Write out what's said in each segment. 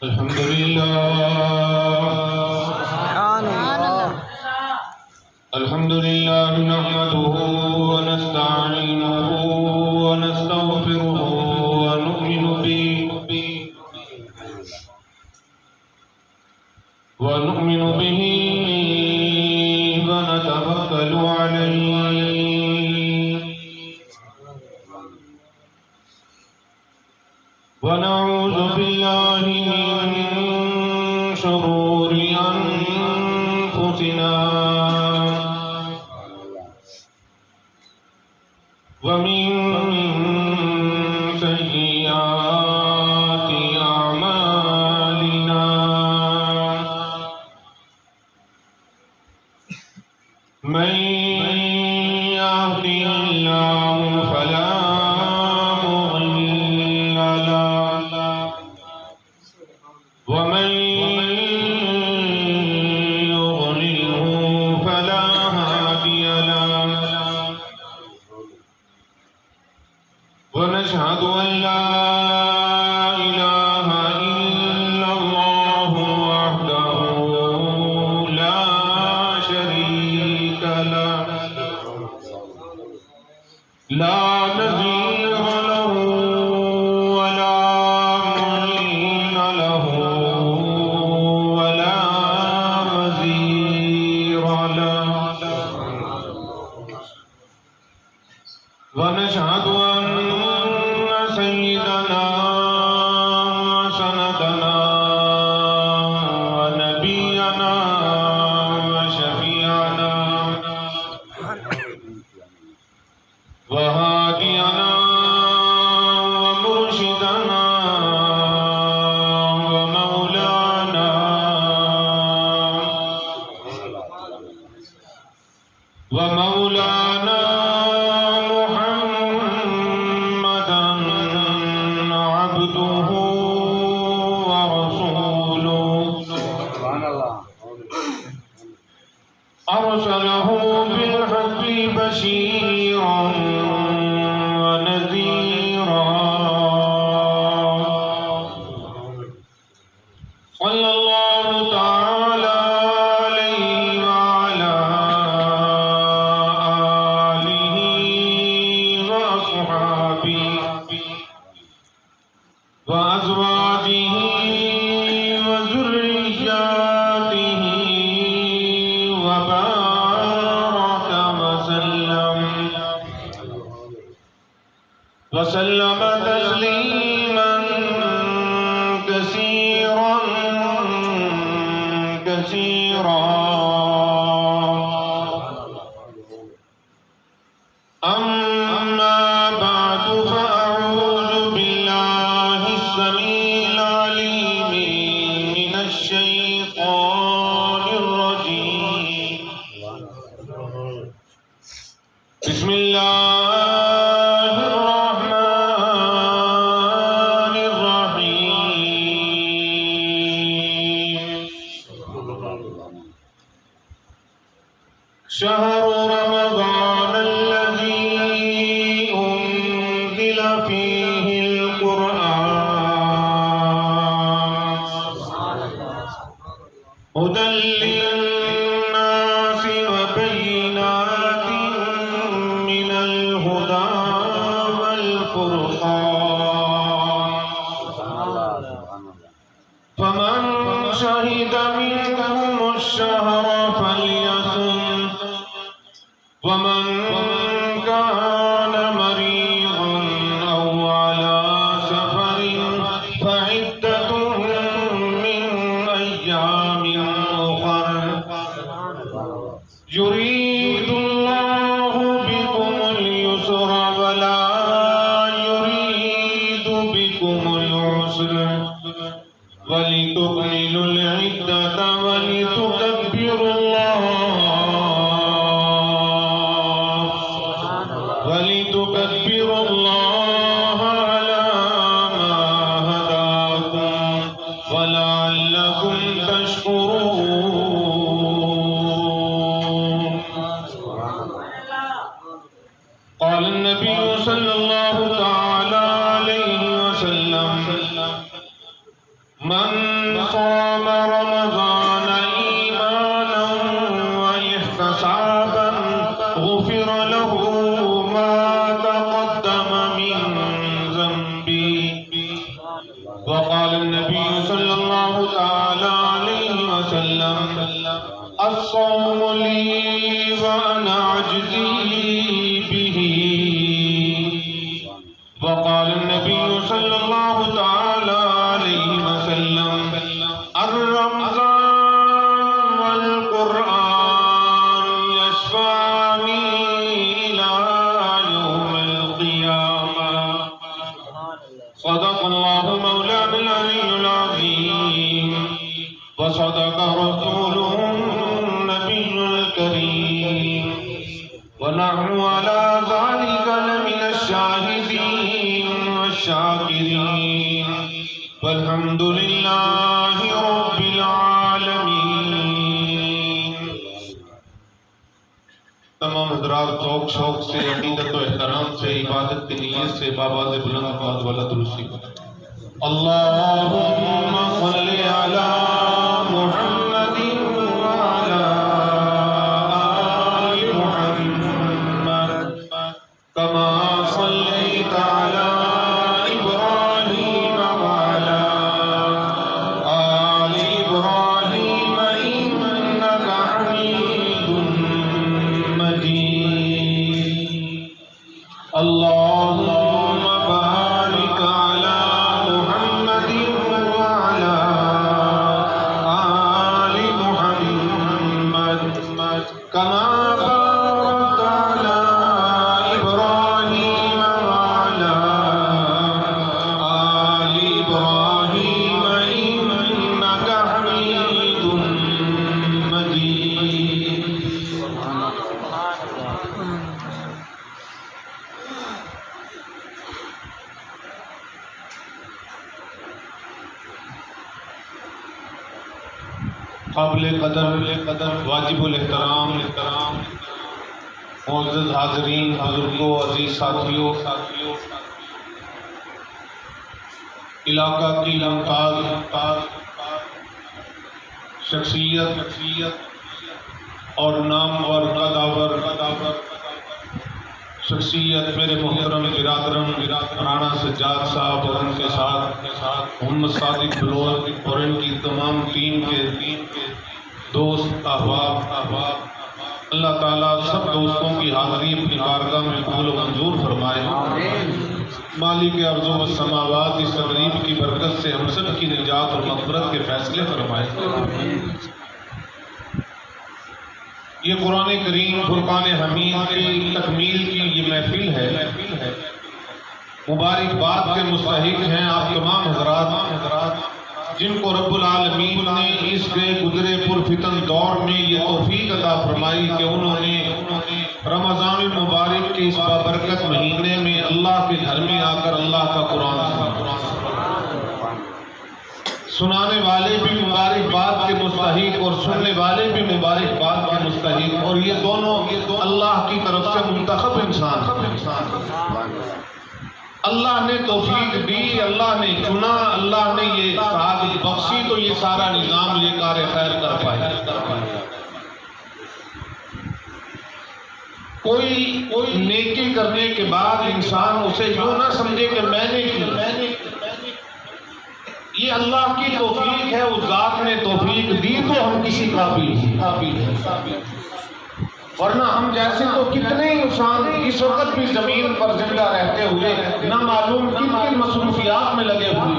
الحمد لله الحمد لله نحمده ونستعينه ونستغفره ونؤمن به ونتوكل عليه ونعوذ بالله من شرور أنفسنا ومن سيئات أعمالنا من يهده الله فلا مضل له ومن يضلله فلا هادي له ونشهد أن لا إله إلا الله وحده لا شريك له لا نظير له ولا معين له ولا وزير له ونشهد أن سيدنا وسندنا ونبينا وشفيعنا وهادينا ومرشدنا ومولانا محمدا عبده ورسوله أرسله بالحق بشيرا ونذيرا صلى الله تعالى عليه وعلى آله وأصحابه وأزواجه وذرياته وبارك وسلم تسليما كثيرا أما بعد فأعوذ بالله السميع العليم من الشيطان الرجيم بسم الله الرحمن الرحيم شهر رمضان الذي أنزل فيه القرآن هدى للناس وبينات من الهدى والفرقان فمن شهد منكم الشهر فليصم ومن كان مريضا أو على سفر فعدة من أيام أخر يريد الله بكم اليسر ولا يريد بكم العسر ولتكملوا العدة ولتكبروا الله على ما هداكم ولعلكم تشكرون. قال النبي صلى الله تعالى عليه وسلم من وقال النبي صلى الله تعالى عليه وسلم الرمضان والقرآن يشفعاني إلى يوم القيامة. صدق الله مولانا العلي العظيم وصدق رسوله النبي الكريم ونحن على ذلك لمن الشاهدين والشاكرين والحمد لله رب العالمين. تمام حضرات ذوق شوق سے عقیدت و احترام سے عبادت کی نیت سے بآواز بلند آواز والا درود اللهم صل على محمد وعلى آل محمد كما صليت على إبراهيم وعلى آل إبراهيم إنك حميد مجيد. اللهم بارك على محمد وعلى آل محمد كما باركت على إبراهيم وعلى آل إبراهيم إنك حميد مجيد. قابل قدر واجب الاحترام معزز حاضرین بزرگوں عزیز ساتھیوں علاقہ کی ممتاز شخصیت اور نامور قداور شخصیت میرے محترم برادرم رانا سجاد صاحب اور ان کے ساتھ محمد صادق بلوچ اور ان کی تمام ٹیم کے دوست احباب اللہ تعالیٰ سب دوستوں کی حاضری اپنی بارگاہ میں قبول و منظور فرمائے. مالک ارض و السماوات اس تقریب کی برکت سے ہم سب کی نجات اور مغفرت کے فیصلے فرمائے. یہ قرآن کریم فرقان حمید کی تکمیل کی یہ محفل ہے. مبارکباد کے مستحق ہیں آپ تمام حضرات جن کو رب العالمین نے اس کے گزرے پرفتن دور میں یہ توفیق عطا فرمائی کہ انہوں نے رمضان المبارک کے اس بابرکت مہینے میں اللہ کے گھر میں آ کر اللہ کا قرآن سنانے والے بھی مبارکباد کے مستحق اور سننے والے بھی مبارکباد کے مستحق اور یہ دونوں اللہ کی طرف سے منتخب انسان. اللہ نے توفیق دی, اللہ نے چنا, اللہ نے یہ سعادت بخشی تو یہ سارا نظام یہ کار خیر کر پائے. کوئی نیکی کرنے کے بعد انسان اسے یوں نہ سمجھے کہ میں نے کی. یہ اللہ کی توفیق ہے, اس ذات نے توفیق دی تو ہم کسی قابل ہیں. ورنہ ہم جیسے تو کتنے انسان اس وقت بھی زمین پر زندہ رہتے ہوئے نہ معلوم کن مصروفیات میں لگے ہوئے.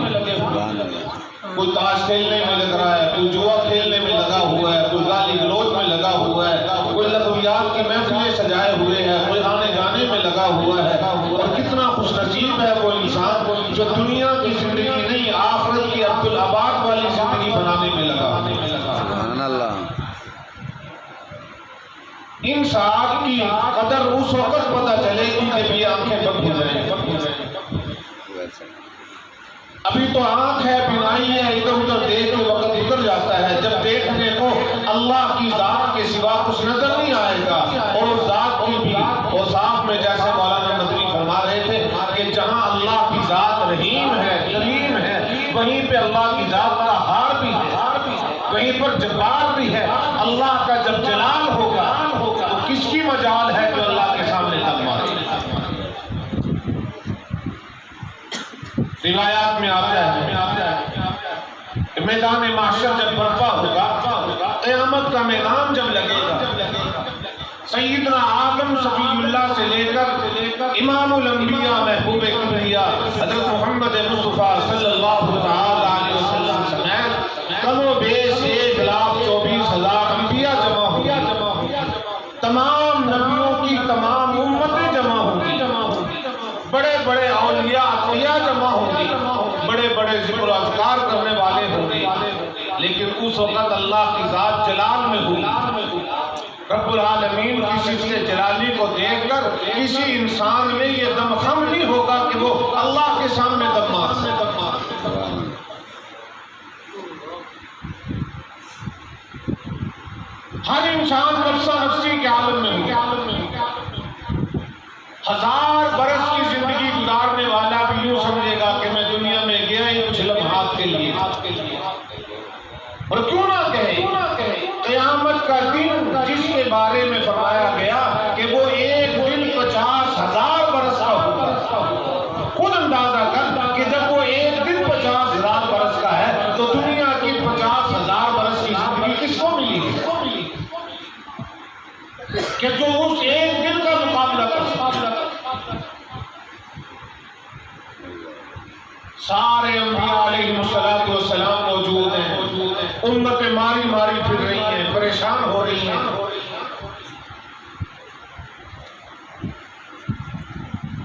کوئی تاش کھیلنے میں لگ رہا ہے, کوئی جوا کھیلنے میں لگا ہوا ہے, کوئی گالی گلوچ میں لگا ہوا ہے, کوئی لغویات کی محفلیں سجائے ہوئے ہے, کوئی آنے جانے میں لگا ہوا ہے. اور کتنا خوش نصیب ہے وہ انسان جو دنیا کی زندگی نہیں آخرت کی عبدالآباد والی زندگی بنانے میں لگا. ان ساعت کی قدر اس وقت پتہ چلے گی جب یہ آنکھیں بند ہو جائیں. ابھی تو آنکھ ہے, بینائی ہے, ادھر ادھر دیکھ کے وقت گزر جاتا ہے. جب دیکھنے کو اللہ کی ذات کے سوا کچھ نظر نہیں آئے گا. اور اس ذات کی بھی اوصاف میں جیسے مولانا مدنی فرما رہے تھے کہ جہاں اللہ کی ذات رحیم ہے, کریم ہے, وہیں پہ اللہ کی ذات کا ہار بھی ہے, وہیں پر جبار بھی ہے. اللہ کا جب جلال ہوگا تو کس کی مجال ہے جو اللہ کے سامنے تک مارے. روایات میں آتا ہے کہ میدان محشر جب برپا ہوگا, قیامت کا میدان جب لگے گا, سیدنا آدم صفی اللہ سے لے کر امام الانبیاء محبوب کبریا حضرت محمد مصطفیٰ صلی اللہ علیہ وسلم سمیت کم و بیش 1,24,000 انبیاء جمع ہوئی، تمام نبیوں کی تمام امتیں جمع ہوئی، بڑے بڑے اولیاء اطہیاء جمع ہوں گے، بڑے بڑے ذکر و اذکار کرنے والے ہوں گے، لیکن اس وقت اللہ کی ذات جلال میں ہوگی۔ رب العالمین کی صفت جلالی کو دیکھ کر کسی انسان میں یہ دم خم نہیں ہوگا کہ وہ اللہ کے سامنے دم مار۔ ہر انسان نفسا نفسی کے عالم میں ہوگا۔ 1000 برس کی زندگی گزارنے والا بھی یوں سمجھے گا کہ میں دنیا میں گیا ہی کچھ لمحات کے لیے، اور کیوں نہ کہے قیامت کا دن جس کے بارے میں فرمایا گیا کہ وہ ایک دن 50,000 برس کا ہوگا، خود اندازہ کر کہ جب وہ ایک دن 50,000 برس کا ہے تو دنیا کی 50,000 برس کی زندگی کس کو ملی ہے کہ جو اس ایک دن کا مقابلہ کر سکتا۔ سارے انبیاء علیہ السلام موجود ہیں، امتیں ماری ماری پھر رہی ہیں، پریشان ہو رہی ہیں،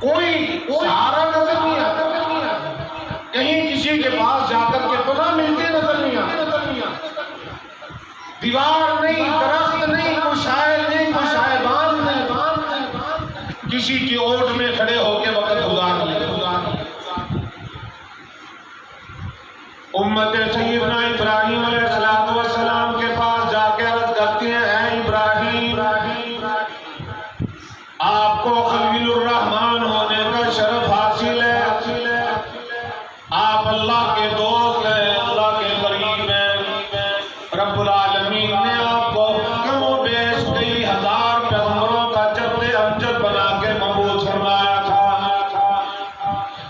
کوئی سہارا نظر نہیں آتا، کہیں کسی کے پاس جا کر کے پناہ ملتے نظر نہیں آتا، دیوار نہیں، درخت نہیں، کوئی شاعر نہیں، کوئی شائبان نہیں، کسی کی اوٹ میں کھڑے ہو کے وقت گزار لے۔ امت سیدنا ابراہیم علیہ السلام کے پاس جا کے عرض کرتی ہیں، اے ابراہیم، آپ کو خلیل الرحمن ہونے کا شرف حاصل ہے، آپ اللہ کے دوست ہیں، اللہ کے قریب ہیں۔ رب العالمین نے آپ کو کم و بیش کئی ہزار پیغمبروں کا جد امجد بنا کے مبعوث فرمایا تھا۔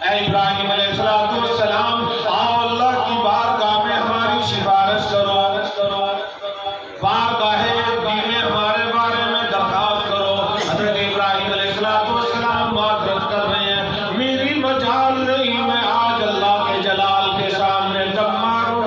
اے ابراہیم علیہ السلام، آؤ اللہ کی بارگاہ میں ہماری سفارش کرو، بارگاہ دین میں ہمارے بارے میں درخواست کرو۔ حضرت ابراہیم علیہ السلام معذرت کر رہے ہیں، میری مجال نہیں، میں آج اللہ کے جلال کے سامنے دم ماروں،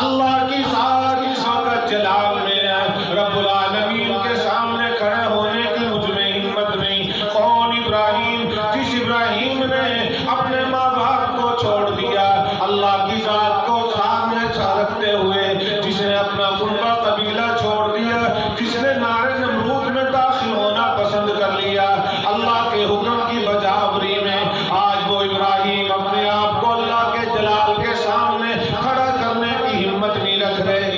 اللہ کی ذات اس وقت جلال میں ہے، رب العالمین کے سامنے کھڑے ہونے کی مجھ میں ہمت نہیں۔ کون ابراہیم؟ جس ابراہیم نے اپنے ماں باپ کو چھوڑ دیا، اللہ کی ذات کو سامنے رکھتے ہوئے، جس نے اپنا کنبہ قبیلہ چھوڑ دیا، جس نے نار نمرود میں داخل ہونا پسند کر لیا اللہ کے حکم کی بجاوری میں، آج وہ ابراہیم اپنے آپ کو اللہ کے جلال کے سامنے کھڑا کرنے کی ہمت نہیں رکھ رہے۔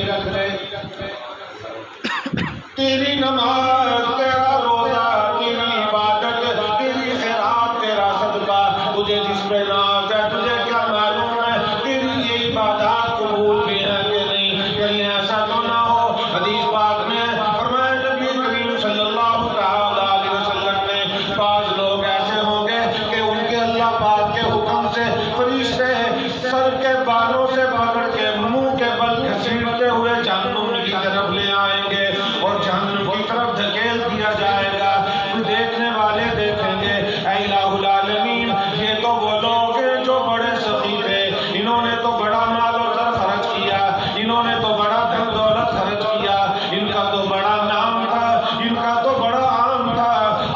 تیری نماز، تیرا روزہ، تیری عبادت، تیری خیرات، تیرا صدقہ، تجھے جس پہ ناز ہے، تجھے کیا معلوم ہے تیری یہ عبادات قبول بھی ہے کہ نہیں؟ کہیں ایسا تو نہ ہو حدیث پاک میں فرمایا نبی کریم صلی اللہ علیہ وسلم نے، بعض لوگ ایسے ہوں گے کہ ان کے اللہ پاک کے حکم سے فرشتے سر کے بالوں سے پکڑ کے منہ کے بل گھسیٹتے ہوئے جہنم کی طرف لے آئیں گے اور جہنم کی طرف دھکیل دیا جائے گا۔ دیکھنے والے دیکھیں گے، اے الہ العالمین، یہ تو وہ لوگ ہیں جو بڑے سخی تھے، انہوں نے تو بڑا مال و زر خرچ کیا، انہوں نے تو بڑا دھن دولت خرچ کیا، ان کا تو بڑا نام تھا، ان کا تو بڑا عام تھا،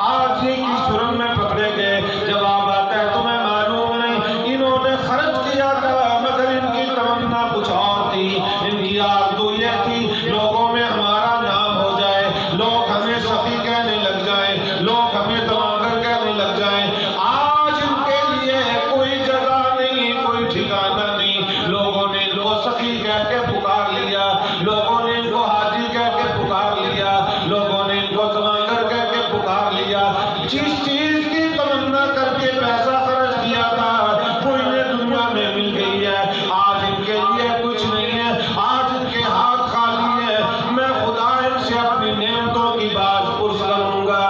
آج یہ کس جرم میں پکڑے گئے؟ جواب آتا ہے تمہیں معلوم نہیں، انہوں نے خرچ کیا تھا مگر ان کی تمنا کچھ اور تھی، ان کی آرزو یہ تھی لوگوں میں ہمارا نام ہو جائے، لوگ ہمیں سخی کہنے لگ جائیں، لوگ ہمیں تمانگر کہنے لگ جائیں۔ آج ان کے لیے کوئی جگہ نہیں، کوئی ٹھکانہ نہیں، لوگوں نے ان کو سخی کہہ کے پکار لیا، لوگوں نے ان کو حاجی کہہ کے پکار لیا، لوگوں نے ان کو تمانگر کہہ کے پکار لیا۔ جس چیز کی تمنا کر کے پیسہ خرچ کیا تھا وہ انہیں دنیا میں مل گئی ہے، آج ان کے لیے کچھ نہیں ہے، آج ان کے ہاتھ خالی ہے۔ میں خدا ان سے اپنی نعمتوں کی بات پرس کروں گا۔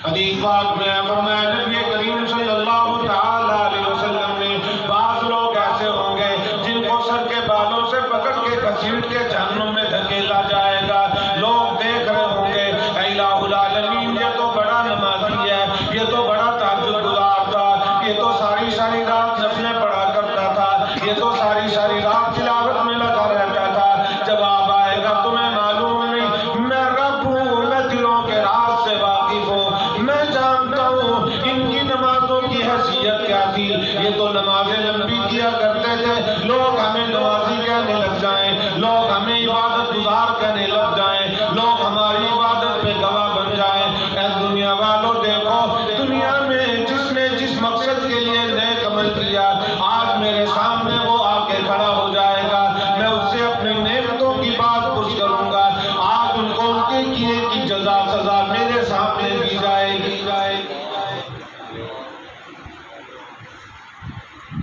حدیث پاک میں فرمایا نبی کریم صلی اللہ علیہ وسلم نے، بعض لوگ ایسے ہوں گے جن کو سر کے بالوں سے پکڑ کے گھسیٹ کے جہنم میں دھکیلا جائے گا. لوگ دیکھ رہے ہوں گے اے الہ العالمین یہ تو بڑا نمازی ہے, یہ تو بڑا تہجد گزار تھا, یہ تو ساری ساری رات نفلیں پڑھا کرتا تھا, یہ تو ساری ساری رات تلاوت میں لگا رہتا تھا. جواب آئے گا تمہیں معلوم نہیں میں رب ہوں, میں دلوں کے راز سے واقف ہوں, میں جانتا ہوں ان کی نمازوں کی حیثیت کیا تھی. یہ تو نمازیں لمبی کیا کرتے تھے, لوگ ہمیں نمازی کہنے لگ جائیں, لوگ ہمیں عبادت گزار کہنے لگ جائیں, لوگ ہماری عبادت پہ گواہ بن جائیں. اے دنیا والوں دیکھو, دنیا میں جس نے جس مقصد کے لیے نیک عمل کیا آج میرے سامنے وہ آ کے کھڑا ہو جائے گا, میں اس سے اپنی نعمتوں کی بات پوچھ کروں گا. آج ان کو ان کے کیے کی جزا سزا میرے سامنے دی جائے گی.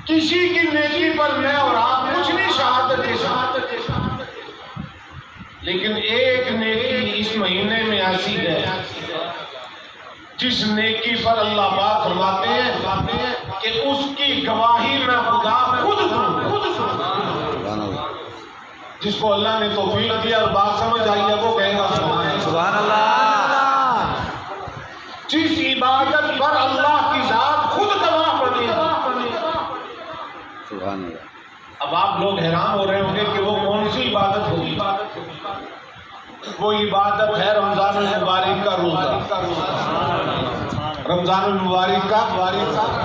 کسی کی نیکی پر میں اور آپ کچھ نہیں شہادت دے سکتے, لیکن ایک نیکی اس مہینے میں ایسی ہے جس نیکی پر اللہ پاک فرماتے ہیں کہ اس کی گواہی میں خدا خود دوں. جس کو اللہ نے توفیق دیا اور بات سمجھ آئی ہے وہ کہے گا سبحان اللہ. جس عبادت پر اللہ کی ذات خود گواہ بنے گا. اب آپ لوگ حیران ہو رہے ہوں گے کہ وہ کون سی عبادت ہوگی. وہ عبادت ہے رمضان المبارک کا روزہ. رمضان المبارک کا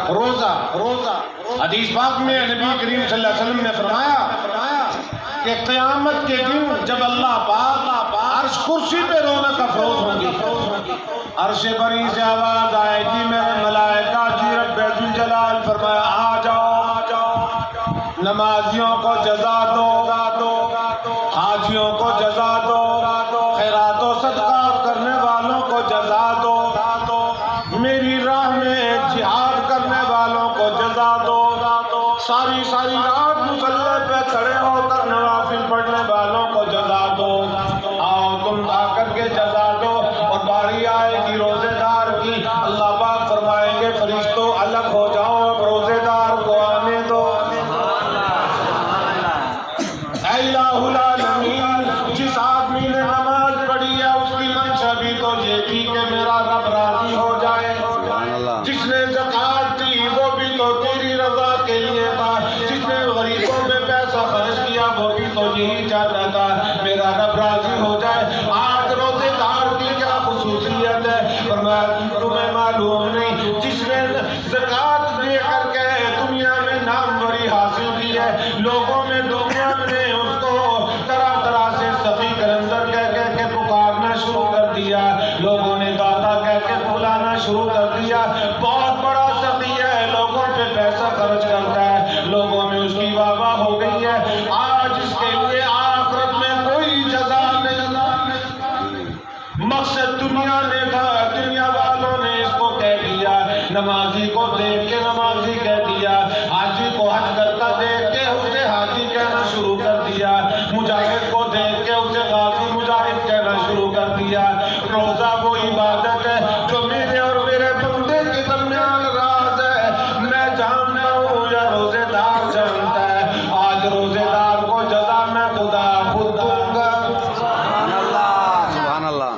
روزہ. حدیث پاک میں نبی کریم صلی اللہ علیہ وسلم نے فرمایا کہ قیامت کے دن جب اللہ پاک عرش کرسی پہ رونق افروز ہوں گی, عرش بری سے آواز آئے گی میرے ملائکہ جی رب ذوالجلال, فرمایا آ جاؤ نمازیوں کو جزا دو, حاجیوں کو جزا دو, خیرات و صدقات کرنے والوں کو جزا دو, میری راہ میں جہاد کرنے والوں کو جزا دو, ساری ساری رات مصلی پہ کھڑے ہو کر نوافل پڑھنے والوں کو جزا دو. آؤ تم آ کر کے جزا دو. اور باری آئے گی روزے دار کی, اللہ پاک فرمائیں گے فرشتوں الگ ہو جاؤ, اب روزے دار کو آنے دو. اے الہ العالمین, جس آدمی نے نماز پڑھی ہے اس کی منشا بھی تو یہ تھی کہ میرا رب راضی ہو جائے. جس نے زکوٰۃ دی وہ بھی تو تیری رضا کے لیے تھا. جس نے غریبوں میں پیسہ خرچ کیا وہ بھی تو یہی چاہتا تھا میرا رب راضی ہو جائے. آج روزے دار کی کیا خصوصیت ہے فرمایا تمہیں معلوم نہیں, جس نے زکوٰۃ دے کر کے دنیا میں ناموری حاصل کی ہے, لوگوں میں دنیا میں اس کو طرح طرح سے سخی کلندر کہہ کے پکارنا شروع کر دیا, لوگوں نے داتا کہہ کے بلانا شروع کر دیا. بہت بڑا سخی ہے, لوگوں پہ پیسہ خرچ کرتا ہے, لوگوں میں اس کی واہ واہ ہو گئی ہے. آج اس کے لیے آخرت میں کوئی جزا نہیں. مقصد دنیا نے تھا, دنیا والوں نے اس کو کہہ دیا, نمازی کو دیکھ کے نمازی کہہ دیا, حاجی کو حج کرتا دیکھ کے اسے حاجی کہنا شروع کر دیا, مجاہد کو دیکھ کے اسے غازی مجاہد کہنا شروع کر دیا. روزہ وہ عبادت ہے جو میرے اور میرے بندے کے درمیان راز ہے, میں جانتا ہوں یا روزے دار جانتا ہے. آج روزے دار کو جزا میں خدا خود دوں گا. سبحان اللہ.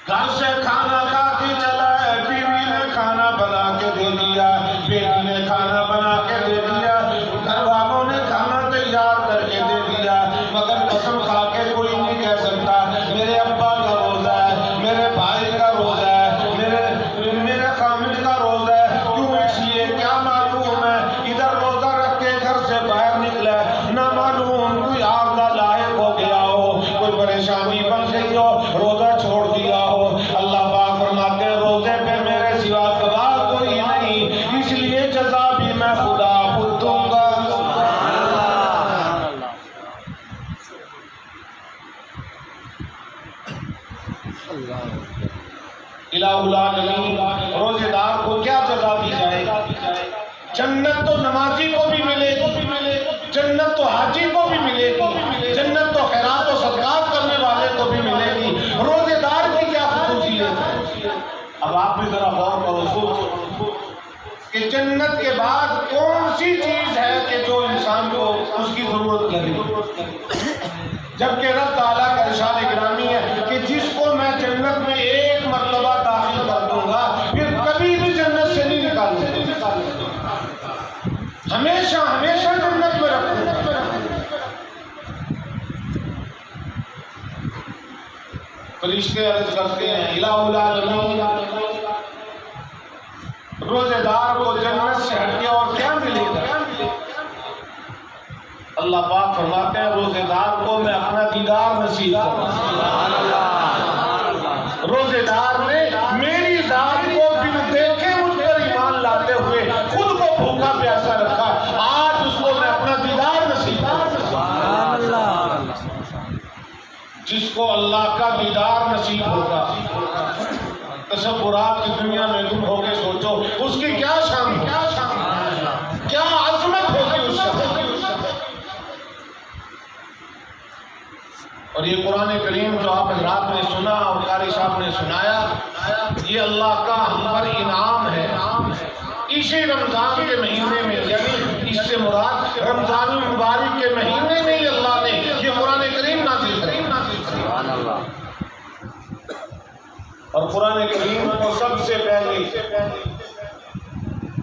گھر سے کھانا کھا کے چلا ہے, بیوی نے کھانا بنا کے دے دیا, بیٹی نے کھانا بنا کے دے دیا, گھر والوں نے کھانا تیار کر کے دے دیا, مگر قسم کھا کے کوئی نہیں کہہ سکتا میرے ابا کا روزہ ہے, میرے بھائی کا روزہ ہے, میرے خامد کا روزہ ہے. کیوں؟ اس لیے کیا معلوم ہے ادھر روزہ رکھ کے گھر سے باہر نکلا ہے, نہ معلوم کوئی آگا لاحق ہو گیا ہو, کوئی پریشانی بن گئی ہو, روزہ چھوڑ دیا ہو. اللہ پاک فرماتے ہیں روزے پہ میرے سوا گواہ کوئی نہیں, اس لیے جزا بھی میں خدا خود دوں گا. الہ العالمین, روزے دار کو کیا جزا دی جائے گی؟ جنت تو نمازی کو بھی ملے گی, جنت تو حاجی کو بھی ملے گی, جنت تو خیرات و صدقات کرنے والے کو بھی ملے گی. روزے دار کی کیا خصوصیت ہے؟ اب آپ بھی ذرا غور کرو, سوچو. کہ جنت کے بعد کون سی چیز ہے کہ جو انسان کو اس کی ضرورت لگے، جبکہ رب تعالیٰ کا ارشاد گرامی ہے کہ جس کو میں جنت میں ایک مرتبہ داخل کر دوں گا پھر کبھی بھی جنت سے نہیں نکالوں گا، ہمیشہ ہمیشہ جنت میں رکھوں گا۔ فرشتے عرض کرتے ہیں الہ العالمین، روزے دار کو جنت سے ہٹ کے اور کیا ملے گا؟ اللہ پاک فرماتے ہیں روزے دار کو میں اپنا دیدار نصیب کروں گا۔ روزے دار نے میری ذات کو بن دیکھے مجھ پر ایمان لاتے ہوئے خود کو بھوکا پیاسا رکھا، آج اس کو میں اپنا دیدار نصیب کروں گا۔ جس کو اللہ کا دیدار نصیب ہوگا، تصورات کی دنیا میں گم ہو کے سوچو اس کی کیا شان ہوگی، کیا عظمت ہوگی اس سے۔ اور یہ قرآن کریم جو آپ حضرات نے سنا اور قاری صاحب نے سنایا، یہ اللہ کا ہم پر انعام ہے۔ اسی رمضان کے مہینے میں، یعنی اس سے مراد رمضان المبارک کے مہینے میں ہی اللہ نے یہ قرآن کریم نازل کیا۔ اور قرآن کریم کو سب سے پہلے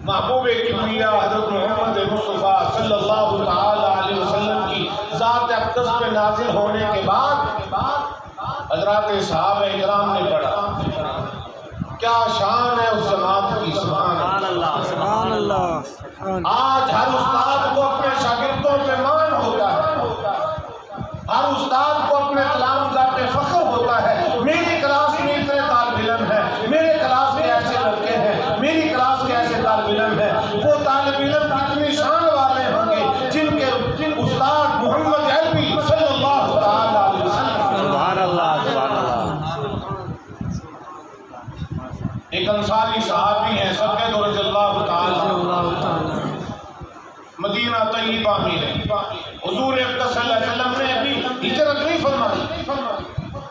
محبوب کبریا حضرت محمد مصطفیٰ صلی اللہ تعالی علیہ وسلم کی ذات اقدس پہ نازل ہونے کے بعد حضرات صحابہ کرام نے پڑھا۔ کیا شان ہے اس جماعت کی، سبحان اللہ سبحان اللہ۔ آج ہر استاد کو اپنے شاگردوں پہ مان ہوتا ہے، ہر استاد کو اپنے تلامذہ پہ فخر ہوتا ہے، میری کلاس میں اتنے طالب علم ہیں، میرے کلاس میں ایسے لڑکے ہیں، میری کلاس کے ایسے طالب علم ہیں۔ وہ طالب علم کتنی شان والے ہوں گے جن کے استاد محمد عربی صلی اللہ تعالی علیہ وسلم۔ سبحان اللہ سبحان اللہ۔ ایک انصاری صحابی ہیں سبقت رضی اللہ تعالی، مدینہ طیبہ میں حضور اقدس صلی اللہ علیہ وسلم نے ابھی ہجرت نہیں فرمائی،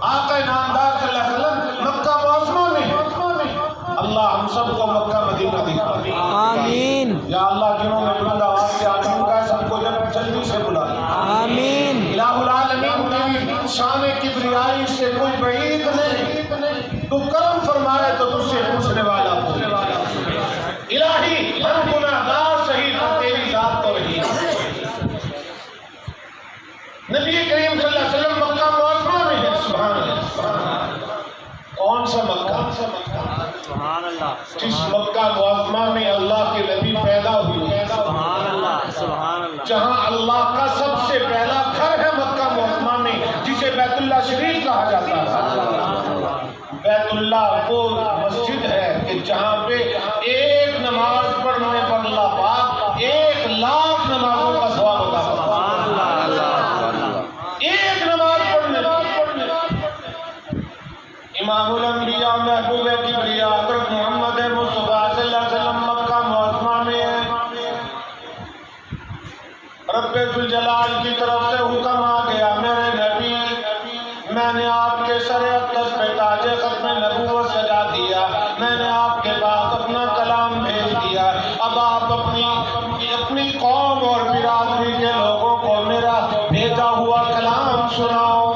آقا نامدار صلی اللہ علیہ وسلم مکہ معظمہ میں۔ اللہ ہم سب کو مکہ مدینہ دکھا، آمین۔ یا اللہ جنہوں نے بلند آواز سے آمین کہا سب کو جلدی سے بلا، آمین۔ الہ العالمین تیری شان کبریائی سے کوئی بعید نہیں، تو کرم فرمائے تو تجھ سے پوچھنے والا ہو۔ الہی ہم گناہگار صحیح پر تیری ذات تو رہی۔ نبی کریم صلی اللہ علیہ وسلم مکہ معظمہ میں ہے، سبحان اللہ۔ کون سا مکہ؟ سبحان اللہ۔ جس مکہ معظمہ میں اللہ کے نبی پیدا ہوئے، سبحان اللہ سبحان اللہ، جہاں اللہ کا سب سے پہلا گھر ہے مکہ معظمہ میں، جسے بیت اللہ شریف کہا جاتا ہے۔ بیت اللہ وہ مسجد ہے کہ جہاں پہ ایک نماز پڑھنے پر اللہ پاک 1,00,000 نمازوں کا ثواب عطا فرماتا ہے۔ ایک نماز پڑھنے امام الانبیاء محبوب کبریا حضرت محمد مصطفیٰ صلی اللہ علیہ وسلم مکہ معظمہ میں ہے۔ رب ذوالجلال کی طرف سے حکم آ گیا، میرے نبی میں نے آپ کے سر اقدس پہ تاج ختم نبوت سجا دیا، میں نے آپ کے پاس اپنا کلام بھیج دیا، اب آپ اپنی قوم اور برادری کے لوگوں کو میرا بھیجا ہوا کلام سناؤ۔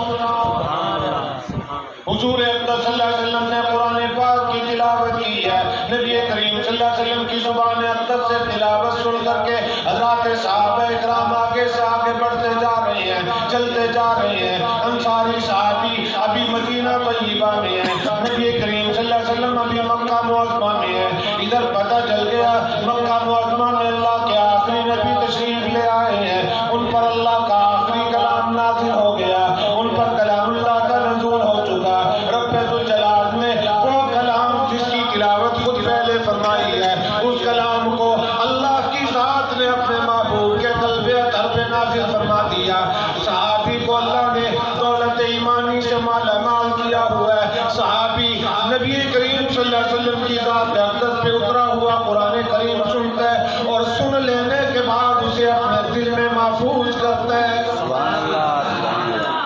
حضور اقدس صلی اللہ علیہ وسلم نے قرآن پاک کی تلاوت کی ہے، نبی کریم صلی اللہ علیہ وسلم کی زبان اقدس سے تلاوت سن کر کے حضرات صحابہ اکرام آگے سے آگے بڑھتے جا رہے ہیں، چلتے جا رہے ہیں۔ انصاری صحابی ابھی مدینہ طیبہ میں ہے، نبی کریم صلی اللہ علیہ وسلم ابھی مکہ معظمہ میں ہے۔ ادھر پتہ چل گیا مکہ معظمہ میں اللہ کے آخری نبی تشریف لے آئے ہیں، ان پر اللہ کا آخری کلام نازل ہو گیا، ان پر کلام اللہ کا نزول ہو چکا۔ رب ذوالجلال نے وہ کلام جس کی تلاوت خود پہلے فرمائی ہے، اس کلام کو اللہ کی ذات نے اپنے محبوب کے قلب اطہر پہ نازل فرما دیا۔ صحابی کو اللہ نے دولت ایمانی سے مالا مال کیا ہوا ہے، صحابی نبی کریم صلی اللہ علیہ وسلم کی ذات اقدس پہ اترا ہوا قرآن کریم سنتا ہے اور سن لینے کے بعد اسے اپنے دل میں محفوظ کرتا ہے۔ سبحان اللہ سبحان اللہ۔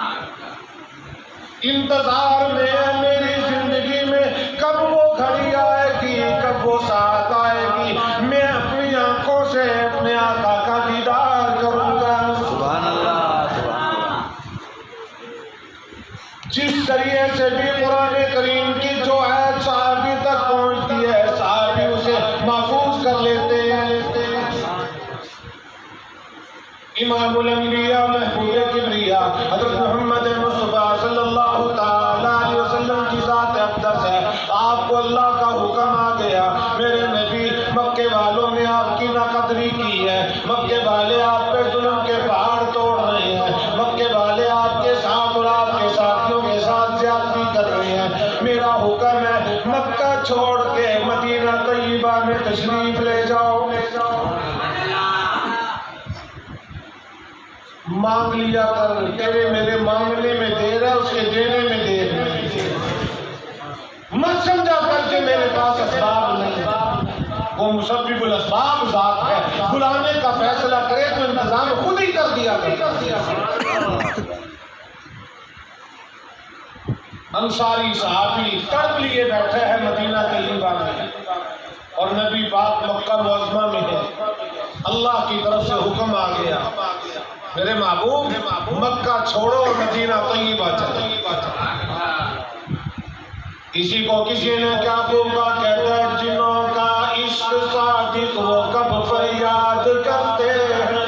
انتظار میں ہے میری زندگی میں کب وہ گھڑی آئے گی، کب وہ ساتھ آئے گی، میں اللہ کا حکم آ گیا میرے نبی مکے والوں نے آپ کی ناقدری کی ہے، مکے والے آپ پہ ظلم کے پہاڑ توڑ رہے ہیں، مکے والے آپ کے ساتھ اور آپ کے ساتھیوں کے ساتھ زیادتی کر رہے ہیں، میرا حکم ہے مکہ چھوڑ کے مدینہ طیبہ میں تشریف لے جاؤ۔ مانگ لیا کر، تیرے میرے مانگنے میں دیر ہے، اس کے دینے میں دیر ہے، مت سمجھا کر کے میرے پاس اسباب نہیں، وہ مسبب الاسباب ذات ہے، بلانے کا فیصلہ کرے تو انتظام خود ہی کر دیا کرتا۔ انصاری صحابی تڑپ لیے بیٹھے ہیں مدینہ طیبہ میں، اور نبی پاک مکہ معظمہ میں ہے، اللہ کی طرف سے حکم آ گیا میرے محبوب مکہ چھوڑو اور مدینہ طیبہ چلو۔ اسی کو کسی نے کیا کہا، کہتا ہے جنہوں کا عشق صادق وہ کب فریاد کرتے ہیں،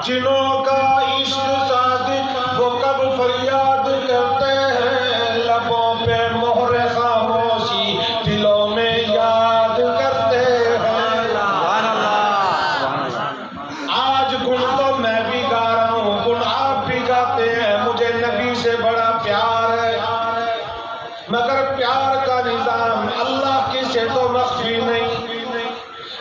جنہوں کا عشق صادق وہ کب فریاد کرتے ہیں، لبوں پہ مہر خاموشی دلوں میں یاد کرتے ہیں۔ آج گن تو میں بھی گا رہا ہوں، گن آپ بھی گاتے ہیں، مجھے نبی سے بڑا پیار ہے، مگر پیار کا نظام اللہ کی سے تو مخفی نہیں۔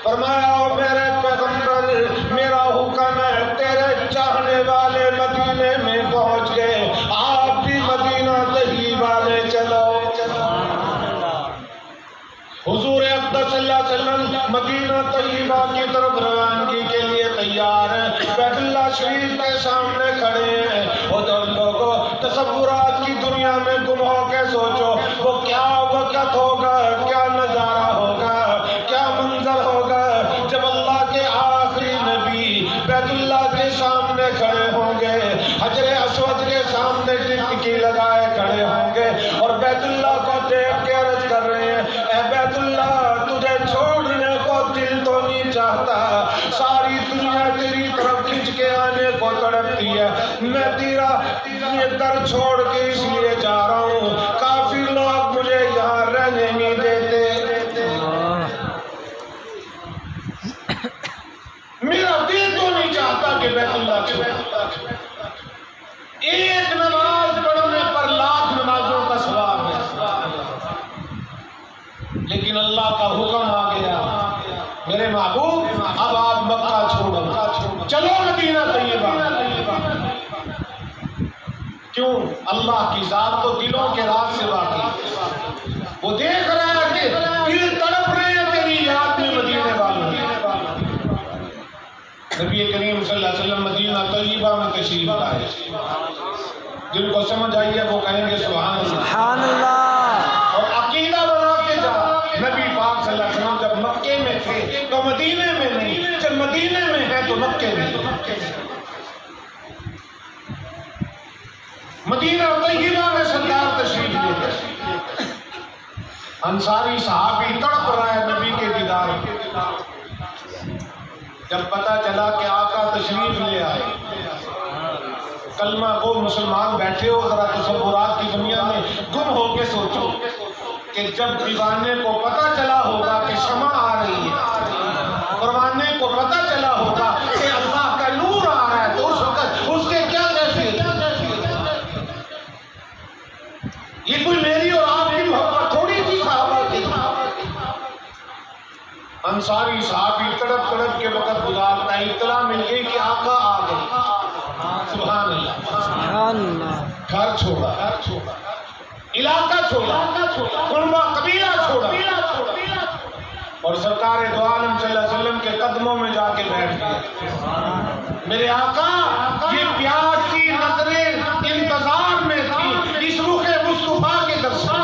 فرمایا او میرے پیغمبر میرا حکم ہے، تیرے چاہنے والے مدینے میں پہنچ گئے، آپ بھی مدینہ طیبہ میں چلو۔ حضور اقدس صلی اللہ علیہ وسلم مدینہ طیبہ کی طرف روانگی کے لیے تیار ہیں، بیت اللہ شریف کے سامنے کھڑے ہیں، ادھر لوگوں تصورات کی دنیا میں گم ہو کے سوچو وہ کیا وقت ہوگا، کیا نظارہ ہوگا، کیا منظر ہوگا جب اللہ کے آخری نبی بیت اللہ کے سامنے کھڑے ہوں گے، حجر اسود کے سامنے ٹکٹکی لگائے کھڑے ہوں گے، اور بیت اللہ کو دیکھ کے عرض کر رہے ہیں اے بیت اللہ تجھے چھوڑنے کو دل تو نہیں چاہتا، ساری دنیا تیری طرف کھنچ کے آنے کو تڑپتی ہے، میں تیرا یہ در چھوڑ کے اس لیے جا رہا ہوں، کافی لوگ مجھے یہاں رہنے نہیں دیتے، میرا دل تو نہیں چاہتا کہ بیت اللہ چھوڑ۔ ایک نماز پڑھنے پر لاکھ نمازوں کا ثواب ہے، لیکن اللہ کا حکم آ گیا میرے محبوب اب آپ مکہ چھوڑو، چلو مدینہ طیبہ۔ کیوں؟ اللہ کی ذات تو دلوں کے راز سے واقعی، وہ دیکھ رہا ہے کہ دل تڑپ رہے ہیں تیری یاد میں مدینے والوں۔ نبی کریم صلی اللہ علیہ وسلم مدینہ طیبہ میں تشریف لائے، جن کو سمجھ آئی ہے وہ کہیں گے سبحان اللہ، سبحان اللہ، اور عقیدہ بنا کے جا۔ نبی پاک صلی اللہ علیہ وسلم جب مکے میں تھے تو مدینے میں نہیں، جب مدینے میں ہے تو مکے میں۔ مدینہ طیبہ میں سرکار تشریف لے گئے، انصاری صحابی تڑپ رہا ہے نبی کے دیدار میں۔ جب پتا چلا کہ آقا تشریف لے آئے، کلمہ گو مسلمان بیٹھے ہو، ذرا تصورات کی دنیا میں گم ہو کے سوچو کہ جب دیوانے کو پتا چلا ہوگا کہ شمع آ رہی ہے، پروانے کو پتا چلا ہوگا کہ اللہ کا نور آ رہا ہے، تو اس وقت اس کے کیا کیفیت ہے؟ یہ کوئی میری اور آپ کی محبت تھوڑی تھی صحابہ کی۔ انصاری صحابی تڑپ تڑپ کے وقت گزارتا ہے، اطلاع مل گئی کہ آقا آ گئے، سبحان اللہ، سبحان اللہ، گھر چھوڑا، علاقہ چھوڑا، قربہ قبیلہ چھوڑا، اور سرکار دو عالم صلی اللہ علیہ وسلم کے قدموں میں جا کے بیٹھ گئے۔ میرے آقا یہ پیاس کی نظریں انتظار میں تھی اس رخ مصطفیٰ کے درشن۔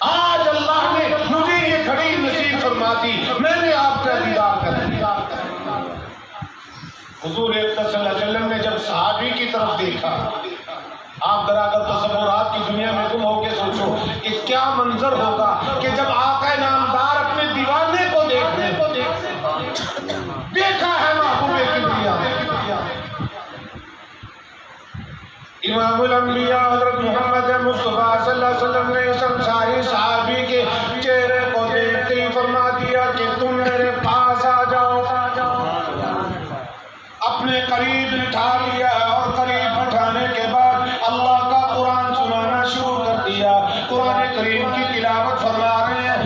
آج اللہ نے مجھے یہ گھڑی نصیب فرما دی، میں نے آپ کا دیدار کر دیا۔ حضور اقدس صلی اللہ علیہ وسلم نے جب صحابی کی طرف دیکھا، آپ ذرا اگر تصورات کی دنیا میں گم ہو کے سوچو کہ کیا منظر ہوگا کہ جب آقا نامدار اپنے دیوانے کو دیکھا ہے محبوب کبریا۔ امام امام الانبیاء حضرت محمد مصطفیٰ صلی اللہ علیہ وسلم نے اس انصاری صحابی کے چہرے کو دیکھتے ہی فرما دیا کہ تم میرے پاس آ جاؤ. اپنے قریب بٹھا لیا اور قریب بٹھانے کے بعد اللہ کا قرآن سنانا شروع کر دیا. قرآن کریم کی تلاوت فرما رہے ہیں.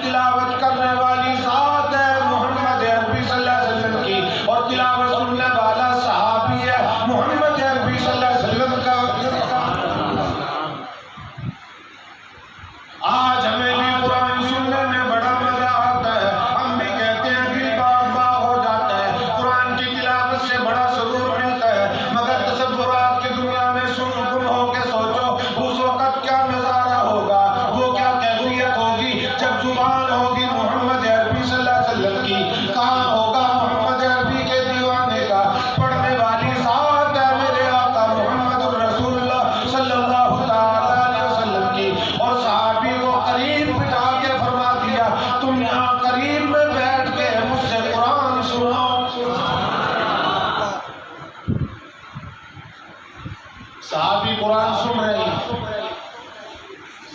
تلاوت کرنے والی ذات ہے محمد عربی صلی اللہ علیہ وسلم کی, اور تلاوت سننے والا صحابی ہے محمد عربی صلی اللہ علیہ وسلم کا. آج ہمیں بھی قرآن سننے میں بڑا مزہ آتا ہے. ہم بھی کہتے ہیں کہ باغ باغ ہو جاتا ہے, قرآن کی تلاوت سے بڑا سرور ملتا ہے. مگر تصورات کی دنیا میں گم ہو کے سوچو اس وقت کیا نظارہ ہوگا, وہ کیا کیفیت ہوگی جب زبان ہوگی محمد عربی صلی اللہ علیہ وسلم کی, کان ہوگا محمد عربی کے دیوانے کا, پڑھنے والی ذات ہے میرے آقا محمد الرسول اللہ صلی اللہ تعالی علیہ وسلم کی. اور صحابی کو قریب بٹھا کے فرما دیا تم یہاں قریب میں بیٹھ کے مجھ سے قرآن سنو. صحابی قرآن سن رہے ہیں,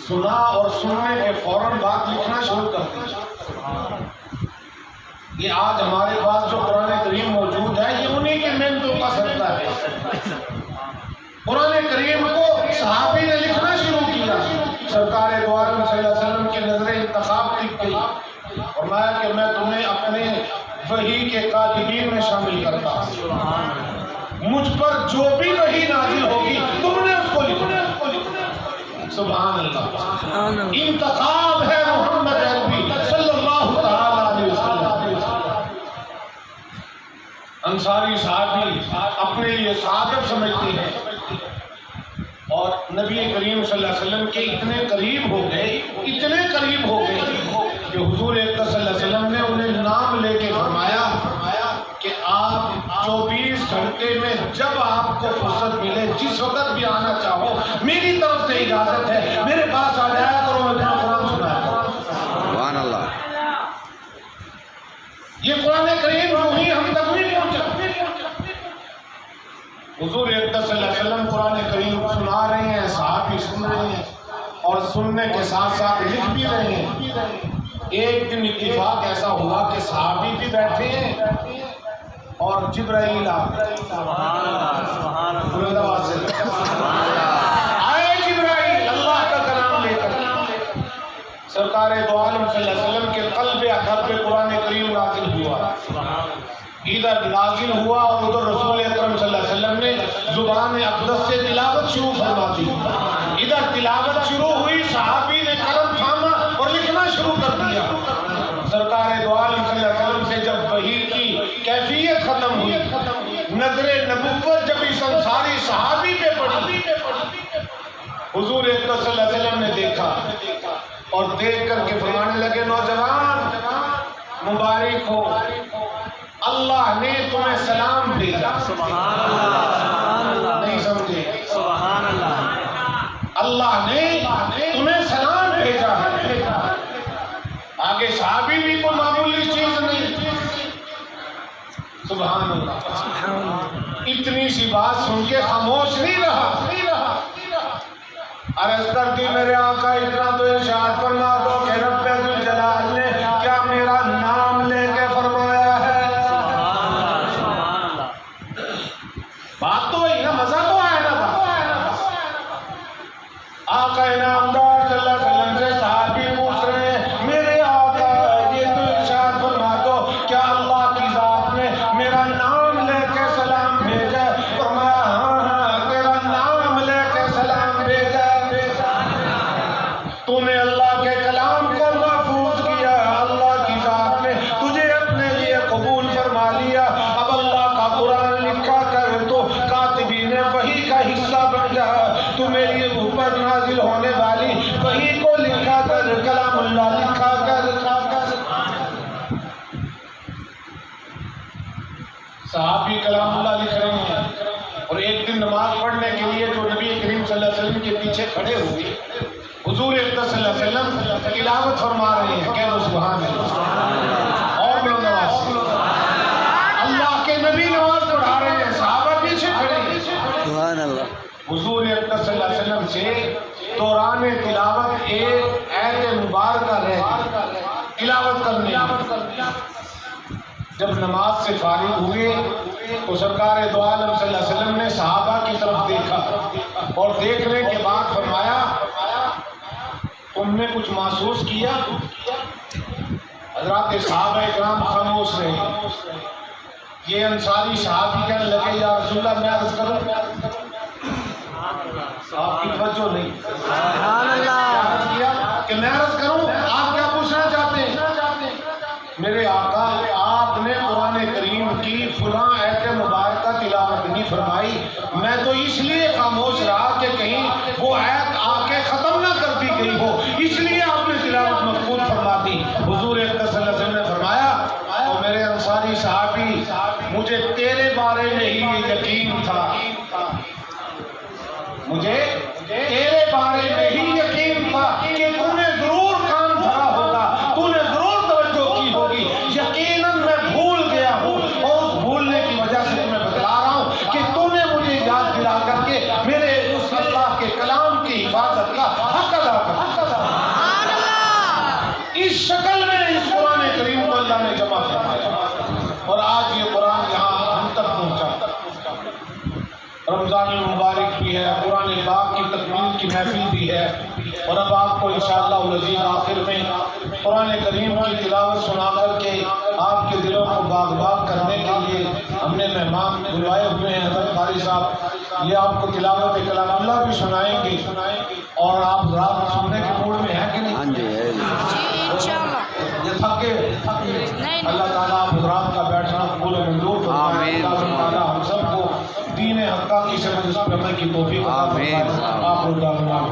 سنا اور سننے کے فوراً بات لکھنا شروع کر دی. یہ آج ہمارے پاس جو قرآن کریم موجود ہے یہ انہی کی محنتوں کا صدقہ ہے. قرآن کریم کو صحابی نے لکھنا شروع کیا. سرکار دو عالم صلی اللہ علیہ وسلم کے نظر انتخاب لکھ گئی, فرمایا کہ میں تمہیں اپنے وحی کے کاتبین میں شامل کرتا ہوں. مجھ پر جو بھی وحی نازل ہوگی تم نے اس کو لکھنا. سبحان اللہ. انتخاب ہے محمد عربی صلی اللہ تعالی علیہ وسلم. انصاری صحابی اپنے لیے سعادت سمجھتے ہیں اور نبی کریم صلی اللہ علیہ وسلم کے اتنے قریب ہو گئے کہ حضور اقدس صلی اللہ علیہ وسلم نے انہیں نام لے کے فرمایا کہ آپ 24 گھنٹے میں جب آپ کو فرصت ملے جس وقت بھی آنا چاہو میری طرف سے اجازت ہے, میرے پاس آ جایا کرو, اپنا قرآن سنایا کرو. سبحان اللہ. یہ قرآن کریم وہی ہم تک نہیں پہنچا. حضور اقدس صلی اللہ علیہ وسلم قرآن کریم سنا رہے ہیں, صحابی سن رہے ہیں اور سننے کے ساتھ ساتھ لکھ بھی رہے ہیں. ایک دن اتفاق ایسا ہوا کہ صحابی بھی بیٹھے ہیں اور جبرائیل آئے. جبرائیل اللہ کا کلام لے کر سرکار دو عالم صلی اللہ علیہ وسلم کے قلب اطہر پہ قرآن کریم نازل ہوا. ادھر نازل ہوا اور ادھر رسول اکرم صلی اللہ علیہ وسلم نے زبان اقدس سے تلاوت شروع فرما دی. ادھر تلاوت شروع ہوئی, صحابی نے قلم تھاما اور لکھنا شروع کر دیا. سرکار دو عالم صلی اللہ علیہ وسلم سے جب وحی کی کیفیت ختم ہوئی, نظر نبوت جب اس انصاری صحابی پہ پڑی, حضور اقدس صلی اللہ علیہ وسلم نے دیکھا اور دیکھ کر کے فرمانے لگے نوجوان مبارک ہو, اللہ نے تمہیں سلام بھیجا. نہیں سمجھے؟ اللہ نے تمہیں سلام بھیجا ہے. آگے صحابی بھی کوئی معمولی چیز نہیں. سبحان اللہ. اتنی سی بات سن کے خاموش نہیں رہا. عرض کر دی میرے آقا اتنا تو ارشاد فرما دو کہ رب ذوالجلال نے کیا میرا نام لے کے فرمایا ہے. بات تو وہی نا, مزہ تو آیا نا. آقا انعامدار صلی اللہ علیہ وسلم سے صحابی پوچھ رہے ہیں میرے آقا یہ تو ارشاد فرما دو کیا اللہ کی ذات نے میرا نام لے کے سلام بھیجا. فرمایا ہاں تیرا نام لے کے سلام بھیجا. تو نے اللہ کے کلام کو محفوظ کیا, اللہ کی ذات نے تجھے اپنے لیے قبول فرما لیا. اب اللہ کا قرآن لکھا کر تو کاتبین وحی کا حصہ بن جا. تو میری اوپر نازل ہونے والی وحی کو لکھا کر, کلام اللہ لکھا کر. صحابی کلام اللہ لکھ رہے ہیں اور ایک دن نماز پڑھنے کے لیے جو نبی کریم صلی اللہ علیہ وسلم کے پیچھے کھڑے ہوئے حضور اقدس صلی اللہ علیہ وسلم تلاوت فرما رہے ہیں. کہہ دو سبحان اللہ. اور بلند آواز سے اللہ کے نبی نماز پڑھا رہے ہیں, صحابہ پیچھے کھڑے ہیں. سبحان اللہ. حضور سے دوران تلاوت ایک آیت مبارکہ رہ گئی تلاوت کرنے جب نماز سے فارغ ہوئے تو سرکار دو عالم صلی اللہ علیہ وسلم نے صحابہ کی طرف دیکھا اور دیکھنے کے بعد فرمایا تم نے کچھ محسوس کیا؟ حضرات صحابہ اکرام خاموش رہے. یہ انصاری صحابی کہنے لگے یا رسول اللہ میں عرض کروں؟ آپ کی توجہ نہیں. عرض کیا کہ میں عرض کروں آپ کیا پوچھنا چاہتے ہیں؟ میرے آقا آپ نے قرآن کریم کی فلاں آیت مبارکہ تلاوت نہیں فرمائی. میں تو اس لیے خاموش رہا کہ کہیں وہ آیت آ کے ختم نہ کر دی گئی ہو, اس لیے آپ نے تلاوت مفقود فرما دی. حضور اکرم صلی اللہ علیہ وسلم نے فرمایا او میرے انصاری صحابی, مجھے تیرے بارے میں ہی یہ یقین تھا, مجھے تیرے بارے میں ہی یقین تھا کہ تو نے ضرور کان دھرا ہوگا, تو نے ضرور توجہ کی ہوگی. یقیناً میں بھول گیا ہوں اور اس بھولنے کی وجہ سے تمہیں بتلا رہا ہوں کہ تو نے مجھے یاد دلا کر کے میرے اس اللہ کے کلام کی حفاظت کا حق ادا کر. اس شکل میں اس قرآن کریم کو اللہ نے جمع فرمایا اور آج یہ قرآن یہاں ہم تک پہنچا. رمضان المبارک بھی ہے, قرآن پاک کی تکمیل کی محفل بھی ہے, اور اب آپ کو انشاءاللہ العزیز آخر میں قرآن کریم کی تلاوت سنا کر کے آپ کے دلوں کو باغ باغ کرنے کے لیے ہم نے مہمان بلوائے ہوئے ہیں. حضرت قاری صاحب یہ آپ کو تلاوت کلام اللہ بھی سنائیں گے, اور آپ رات سننے کے موڈ میں ہیں کہ نہیں؟ یہ تھکے اللہ تعالیٰ آپ حضرات کا بیٹھنا قبول و منظور فرمائے. اللہ تعالیٰ ہم سب کو دین حقہ کی سمجھ اس پر عمل کی توفیق عطا فرمائے. آپ